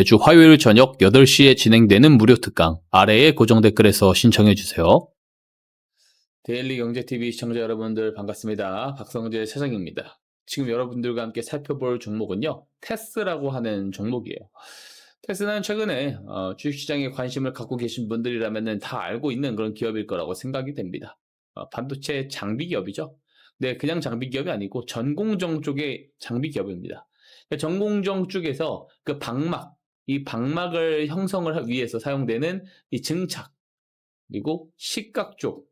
매주 화요일 저녁 8시에 진행되는 무료 특강 아래의 고정 댓글에서 신청해 주세요. 데일리 경제TV 시청자 여러분들 반갑습니다. 박성재 차장입니다. 지금 여러분들과 함께 살펴볼 종목은요. 테스라고 하는 종목이에요. 테스는 최근에 주식시장에 관심을 갖고 계신 분들이라면 다 알고 있는 그런 기업일 거라고 생각이 됩니다. 반도체 장비 기업이죠. 네, 그냥 장비 기업이 아니고 전공정 쪽의 장비 기업입니다. 전공정 쪽에서 그 방막, 이 방막을 형성을 하기 위해서 사용되는 이 증착, 그리고 식각 쪽,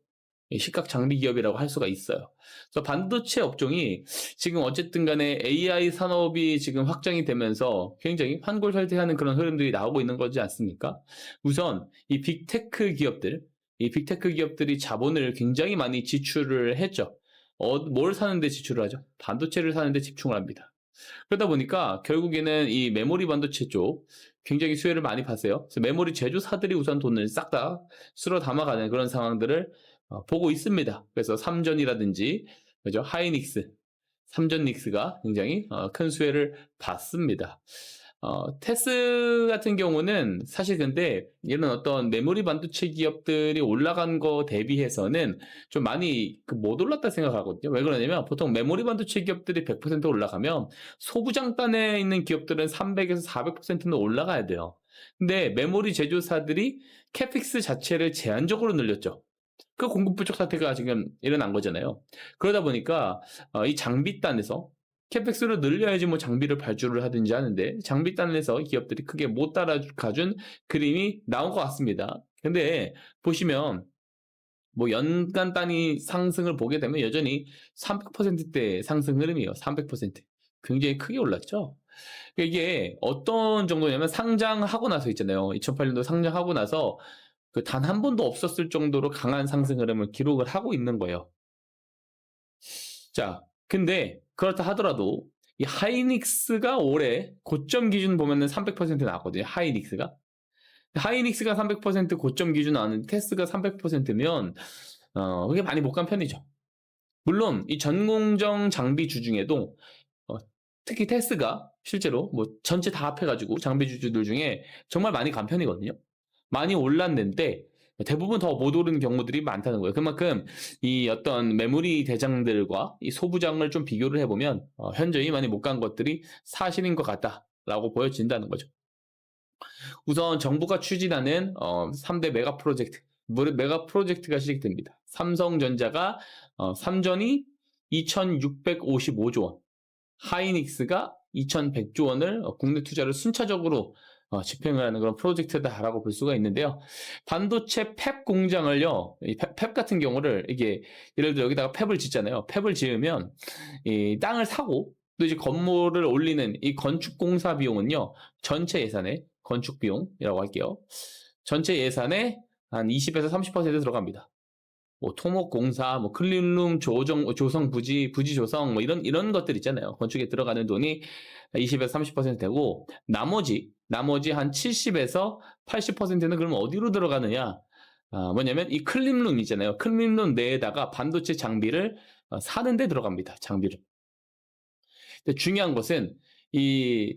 식각 장비 기업이라고 할 수가 있어요. 그래서 반도체 업종이 지금 어쨌든 간에 AI 산업이 지금 확장이 되면서 굉장히 환골탈태하는 그런 흐름들이 나오고 있는 거지 않습니까? 우선 이 빅테크 기업들, 이 빅테크 기업들이 자본을 굉장히 많이 지출을 했죠. 뭘 사는데 지출을 하죠? 반도체를 사는데 집중을 합니다. 그러다 보니까 결국에는 이 메모리 반도체 쪽 굉장히 수혜를 많이 봤어요. 그래서 메모리 제조사들이 우선 돈을 싹 다 쓸어 담아가는 그런 상황들을 보고 있습니다. 그래서 삼전이라든지 그죠? 하이닉스, 삼전닉스가 굉장히 큰 수혜를 받습니다. 테스 같은 경우는 사실 근데 이런 어떤 메모리 반도체 기업들이 올라간 거 대비해서는 좀 많이 못 올랐다 생각하거든요. 왜 그러냐면 보통 메모리 반도체 기업들이 100% 올라가면 소부장단에 있는 기업들은 300에서 400%는 올라가야 돼요. 근데 메모리 제조사들이 캐픽스 자체를 제한적으로 늘렸죠. 그 공급 부족 사태가 지금 일어난 거잖아요. 그러다 보니까 이 장비단에서 캐펙스를 늘려야지 뭐 장비를 발주를 하든지 하는데 장비단에서 기업들이 크게 못 따라가준 그림이 나온 것 같습니다. 근데 보시면 뭐 연간 단위 상승을 보게 되면 여전히 300%대 상승 흐름이에요. 300%. 굉장히 크게 올랐죠. 이게 어떤 정도냐면 상장하고 나서 있잖아요. 2008년도 상장하고 나서 그 단 한 번도 없었을 정도로 강한 상승 흐름을 기록을 하고 있는 거예요. 자, 근데 그렇다 하더라도 이 하이닉스가 올해 고점 기준 보면은 300% 나왔거든요. 하이닉스가. 하이닉스가 300% 고점 기준 나왔는데 테스가 300%면 그게 많이 못 간 편이죠. 물론 이 전공정 장비주 중에도 특히 테스가 실제로 뭐 전체 다 합해가지고 장비주들 중에 정말 많이 간 편이거든요. 많이 올랐는데 대부분 더 못 오르는 경우들이 많다는 거예요. 그만큼 이 어떤 메모리 대장들과 이 소부장을 좀 비교를 해보면 현저히 많이 못 간 것들이 사실인 것 같다라고 보여진다는 거죠. 우선 정부가 추진하는 3대 메가 프로젝트, 메가 프로젝트가 시작됩니다. 삼성전자가 삼전이 2,655조 원, 하이닉스가 2,100조 원을 국내 투자를 순차적으로 집행을 하는 그런 프로젝트다라고 볼 수가 있는데요. 반도체 팹 공장을요, 이 팹 같은 경우를 이게 예를 들어 여기다가 팹을 짓잖아요. 팹을 지으면 이 땅을 사고 또 이제 건물을 올리는 이 건축 공사 비용은요, 전체 예산의 건축 비용이라고 할게요. 전체 예산의 한 20에서 30% 들어갑니다. 뭐 토목공사, 뭐 클린룸 조성 부지 조성 뭐 이런 것들 있잖아요. 건축에 들어가는 돈이 20에서 30% 되고 나머지 한 70에서 80%는 그러면 어디로 들어가느냐? 뭐냐면 이 클린룸 있잖아요. 클린룸 내에다가 반도체 장비를 사는 데 들어갑니다. 장비를. 근데 중요한 것은 이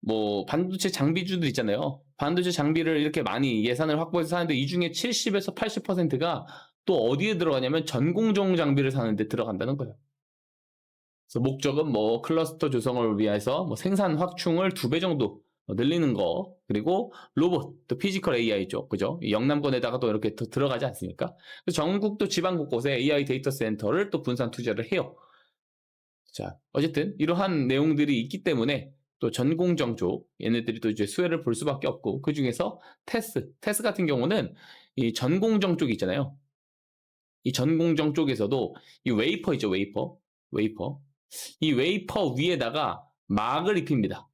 뭐 반도체 장비주들 있잖아요. 반도체 장비를 이렇게 많이 예산을 확보해서 사는데 이 중에 70에서 80%가 또 어디에 들어가냐면 전공정 장비를 사는데 들어간다는 거예요. 그래서 목적은 뭐 클러스터 조성을 위해서 뭐 생산 확충을 2배 정도 늘리는 거, 그리고 로봇, 또 피지컬 AI 쪽, 그죠? 영남권에다가 또 이렇게 들어가지 않습니까? 그래서 전국도 지방 곳곳에 AI 데이터 센터를 또 분산 투자를 해요. 자, 어쨌든 이러한 내용들이 있기 때문에 또 전공정 쪽 얘네들이 또 이제 수혜를 볼 수밖에 없고, 그 중에서 테스 같은 경우는 이 전공정 쪽 있잖아요. 이 전공정 쪽에서도 이 웨이퍼 있죠, 웨이퍼. 이 웨이퍼 위에다가 막을 입힙니다.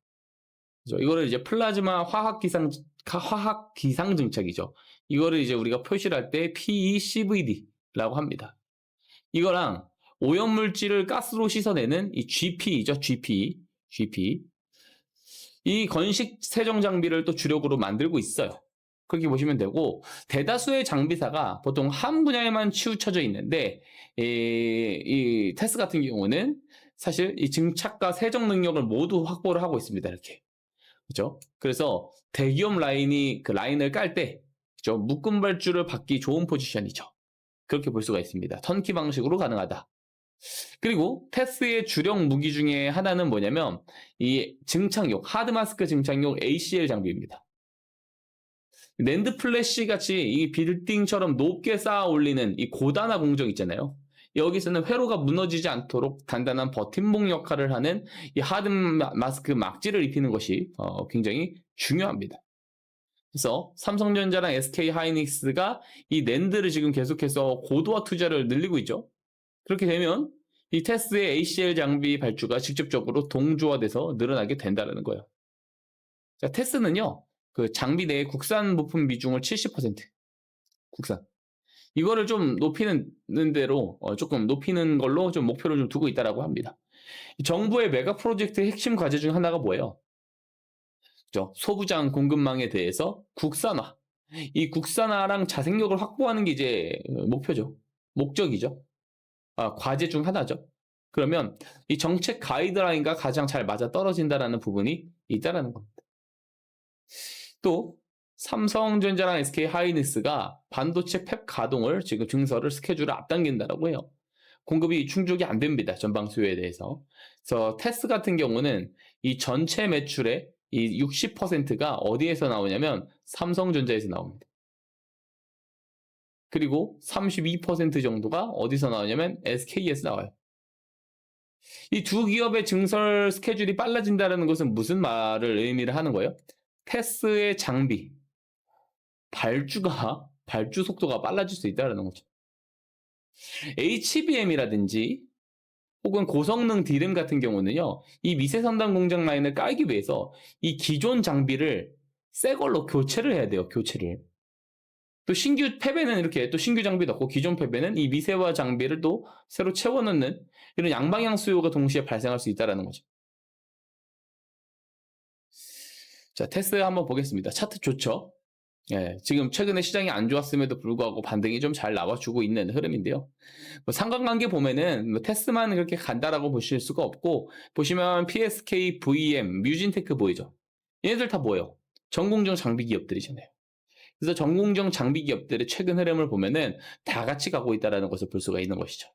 그죠? 이거를 이제 플라즈마 화학 기상 증착이죠. 이거를 이제 우리가 표시를 할 때 PECVD라고 합니다. 이거랑 오염물질을 가스로 씻어내는 이 GP죠, GP. 이 건식 세정 장비를 또 주력으로 만들고 있어요. 그렇게 보시면 되고, 대다수의 장비사가 보통 한 분야에만 치우쳐져 있는데 이 테스 같은 경우는 사실 이 증착과 세정 능력을 모두 확보를 하고 있습니다. 이렇게. 그죠? 그래서 대기업 라인이 그 라인을 깔 때, 그죠? 묶음 발주를 받기 좋은 포지션이죠. 그렇게 볼 수가 있습니다. 턴키 방식으로 가능하다. 그리고 테스의 주력 무기 중에 하나는 뭐냐면 이 증착용, 하드마스크 증착용 ACL 장비입니다. 낸드 플래시 같이 이 빌딩처럼 높게 쌓아 올리는 이 고단화 공정 있잖아요. 여기서는 회로가 무너지지 않도록 단단한 버팀목 역할을 하는 이 하드 마스크 막지를 입히는 것이 굉장히 중요합니다. 그래서 삼성전자랑 SK 하이닉스가 이 낸드를 지금 계속해서 고도화 투자를 늘리고 있죠. 그렇게 되면 이 테스의 ACL 장비 발주가 직접적으로 동조화돼서 늘어나게 된다는 거예요. 자, 테스는요, 그 장비 내의 국산 부품 비중을 70% 국산. 이거를 좀 높이는 대로 조금 높이는 걸로 좀 목표를 좀 두고 있다라고 합니다. 정부의 메가 프로젝트의 핵심 과제 중 하나가 뭐예요? 그죠? 소부장 공급망에 대해서 국산화. 이 국산화랑 자생력을 확보하는 게 이제 목표죠. 목적이죠. 과제 중 하나죠. 그러면 이 정책 가이드라인과 가장 잘 맞아 떨어진다라는 부분이 있다라는 겁니다. 또 삼성전자랑 SK 하이닉스가 반도체 팹 가동을 지금 증설을 스케줄을 앞당긴다라고 해요. 공급이 충족이 안 됩니다. 전방 수요에 대해서. 그래서 테스 같은 경우는 이 전체 매출의 이 60%가 어디에서 나오냐면 삼성전자에서 나옵니다. 그리고 32% 정도가 어디서 나오냐면 SK에서 나와요. 이 두 기업의 증설 스케줄이 빨라진다는 것은 무슨 말을 의미를 하는 거예요? 테스의 장비, 발주 속도가 빨라질 수 있다는 거죠. HBM이라든지 혹은 고성능 D램 같은 경우는요, 이 미세선단 공정 라인을 깔기 위해서 이 기존 장비를 새 걸로 교체를 해야 돼요, 교체를. 또 신규 팹에는 이렇게 또 신규 장비 넣고 기존 팹에는 이 미세화 장비를 또 새로 채워넣는 이런 양방향 수요가 동시에 발생할 수 있다는 거죠. 자, 테스 한번 보겠습니다. 차트 좋죠? 예, 지금 최근에 시장이 안 좋았음에도 불구하고 반등이 좀 잘 나와주고 있는 흐름인데요. 뭐 상관관계 보면은 뭐 테스만 그렇게 간다라고 보실 수가 없고, 보시면 PSK, VM, 뮤진테크 보이죠? 얘네들 다 뭐예요? 전공정 장비 기업들이잖아요. 그래서 전공정 장비 기업들의 최근 흐름을 보면은 다 같이 가고 있다는 것을 볼 수가 있는 것이죠.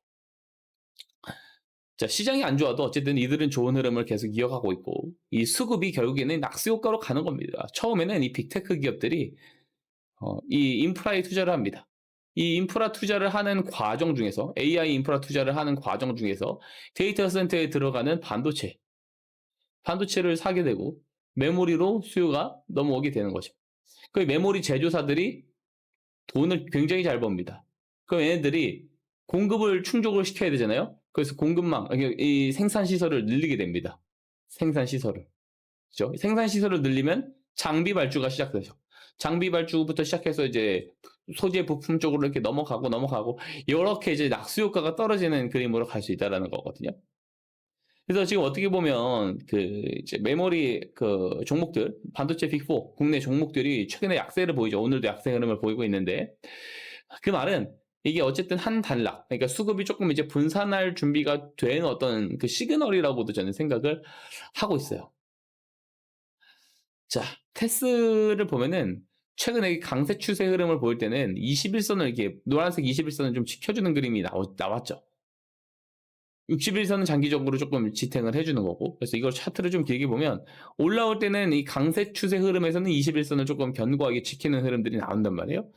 자, 시장이 안 좋아도 어쨌든 이들은 좋은 흐름을 계속 이어가고 있고, 이 수급이 결국에는 낙수 효과로 가는 겁니다. 처음에는 이 빅테크 기업들이 이 인프라에 투자를 합니다. 이 인프라 투자를 하는 과정 중에서, AI 인프라 투자를 하는 과정 중에서 데이터 센터에 들어가는 반도체를 사게 되고 메모리로 수요가 넘어오게 되는 거죠. 그 메모리 제조사들이 돈을 굉장히 잘 법니다. 그럼 얘네들이 공급을 충족을 시켜야 되잖아요. 그래서 공급망, 이 생산 시설을 늘리게 됩니다. 생산 시설을. 그죠? 생산 시설을 늘리면 장비 발주가 시작되죠. 장비 발주부터 시작해서 이제 소재 부품 쪽으로 이렇게 넘어가고 이렇게 이제 낙수 효과가 떨어지는 그림으로 갈 수 있다라는 거거든요. 그래서 지금 어떻게 보면 그 이제 메모리 그 종목들, 반도체 빅4 국내 종목들이 최근에 약세를 보이죠. 오늘도 약세 흐름을 보이고 있는데, 그 말은 이게 어쨌든 한 단락, 그러니까 수급이 조금 이제 분산할 준비가 된 어떤 그 시그널이라고도 저는 생각을 하고 있어요. 자, 테스를 보면은 최근에 강세 추세 흐름을 보일 때는 21선을 이렇게 노란색 21선을 좀 지켜주는 그림이 나왔죠. 61선은 장기적으로 조금 지탱을 해주는 거고, 그래서 이걸 차트를 좀 길게 보면 올라올 때는 이 강세 추세 흐름에서는 21선을 조금 견고하게 지키는 흐름들이 나온단 말이에요.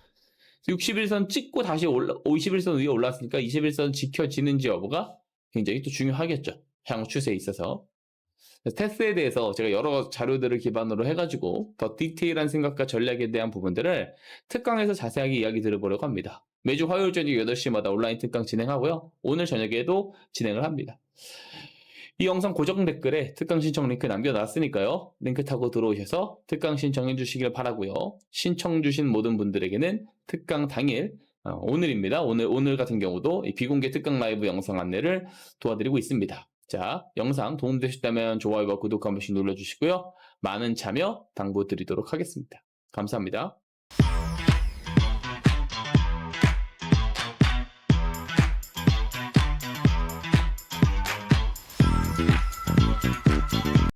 61선 찍고 다시 51선 위에 올랐으니까 21선 지켜지는지 여부가 굉장히 또 중요하겠죠. 향후 추세에 있어서. 테스에 대해서 제가 여러 자료들을 기반으로 해가지고 더 디테일한 생각과 전략에 대한 부분들을 특강에서 자세하게 이야기 들어보려고 합니다. 매주 화요일 저녁 8시마다 온라인 특강 진행하고요. 오늘 저녁에도 진행을 합니다. 이 영상 고정 댓글에 특강 신청 링크 남겨놨으니까요. 링크 타고 들어오셔서 특강 신청해 주시길 바라고요. 신청 주신 모든 분들에게는 특강 당일, 오늘입니다. 오늘 같은 경우도 비공개 특강 라이브 영상 안내를 도와드리고 있습니다. 자, 영상 도움되셨다면 좋아요와 구독 한 번씩 눌러주시고요. 많은 참여 당부드리도록 하겠습니다. 감사합니다.